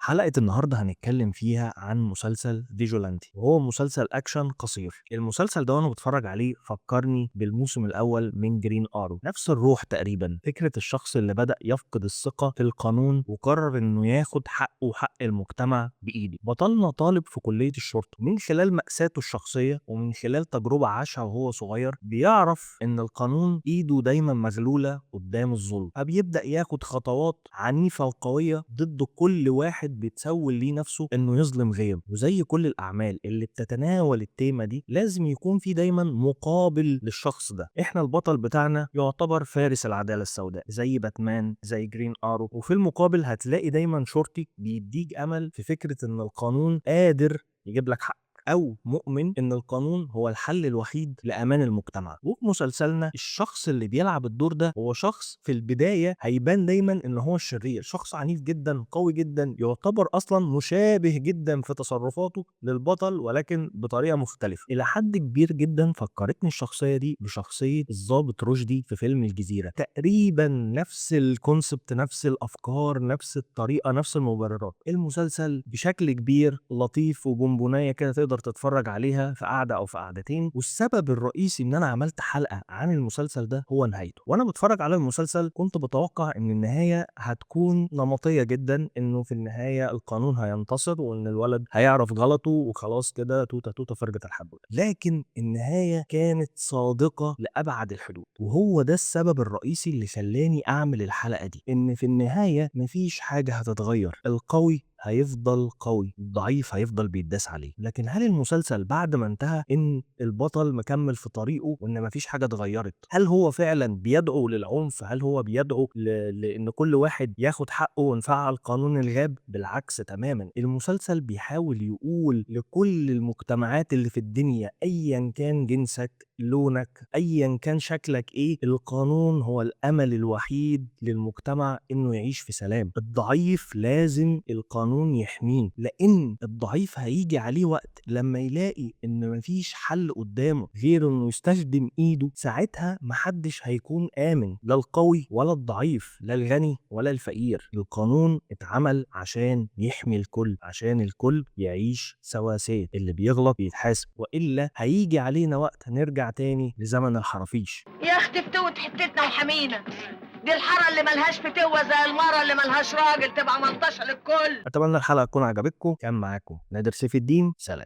حلقة النهاردة هنتكلم فيها عن مسلسل فيجولانتي، وهو مسلسل أكشن قصير. المسلسل ده وأنا بتفرج عليه فكرني بالموسم الأول من جرين آرو، نفس الروح تقريبا. فكرة الشخص اللي بدأ يفقد الثقة في القانون وقرر إنه ياخد حقه وحق المجتمع بإيده. بطلنا طالب في كلية الشرطة، من خلال مأساته الشخصية ومن خلال تجربة عاشها وهو صغير بيعرف إن القانون إيده دايما مغلولة قدام الظلم، فبيبدأ ياخد خطوات عنيفة وقوية ضد كل واحد بيتسول ليه نفسه انه يظلم غيره. وزي كل الاعمال اللي بتتناول التيمة دي لازم يكون في دايما مقابل للشخص ده. احنا البطل بتاعنا يعتبر فارس العدالة السوداء زي باتمان زي جرين ارو، وفي المقابل هتلاقي دايما شرطي بيديك امل في فكرة ان القانون قادر يجيب لك حق، أو مؤمن إن القانون هو الحل الوحيد لأمان المجتمع. وفي مسلسلنا الشخص اللي بيلعب الدور ده هو شخص في البداية هيبان دايما إن هو الشرير، شخص عنيف جدا قوي جدا، يعتبر أصلا مشابه جدا في تصرفاته للبطل ولكن بطريقة مختلفة. إلى حد كبير جدا فكرتني الشخصية دي بشخصية الضابط رشدي في فيلم الجزيرة، تقريبا نفس الكونسبت، نفس الأفكار، نفس الطريقة، نفس المبررات. المسلسل بشكل كبير لطيف وبونبونايه كده تقدر تتفرج عليها في قعده او في قعدتين. والسبب الرئيسي ان انا عملت حلقه عن المسلسل ده هو نهايته. وانا بتفرج على المسلسل كنت بتوقع ان النهايه هتكون نمطيه جدا، انه في النهايه القانون هينتصر وان الولد هيعرف غلطه وخلاص كده توته توته فرجت الحبل. لكن النهايه كانت صادقه لابعد الحدود، وهو ده السبب الرئيسي اللي خلاني اعمل الحلقه دي. ان في النهايه مفيش حاجه هتتغير، القوي هيفضل قوي، الضعيف هيفضل بيتداس عليه. لكن هل المسلسل بعد ما انتهى ان البطل مكمل في طريقه وان مفيش حاجه اتغيرت؟ هل هو فعلا بيدعو للعنف؟ هل هو بيدعو لان كل واحد ياخد حقه ونفعل قانون الغاب؟ بالعكس تماما، المسلسل بيحاول يقول لكل المجتمعات اللي في الدنيا ايا كان جنسك، لونك، ايا كان شكلك ايه، القانون هو الامل الوحيد للمجتمع انه يعيش في سلام. الضعيف لازم القانون يحميه، لان الضعيف هيجي عليه وقت لما يلاقي ان مفيش حل قدامه غير انه يستخدم ايده. ساعتها محدش هيكون امن، لا القوي ولا الضعيف، لا الغني ولا الفقير. القانون اتعمل عشان يحمي الكل، عشان الكل يعيش سواسية، اللي بيغلط بيتحاسب، والا هيجي علينا وقت هنرجع تاني لزمن الحرافيش. يا اختي فتوت حتتنا وحمينا. دي الحاره اللي ملهاش فتوه زي المره اللي ملهاش راجل، تبقى ملطشه للكل. اتمنى الحلقة تكون عجبتكم. كان معاكم نادر سيف الدين، سلام.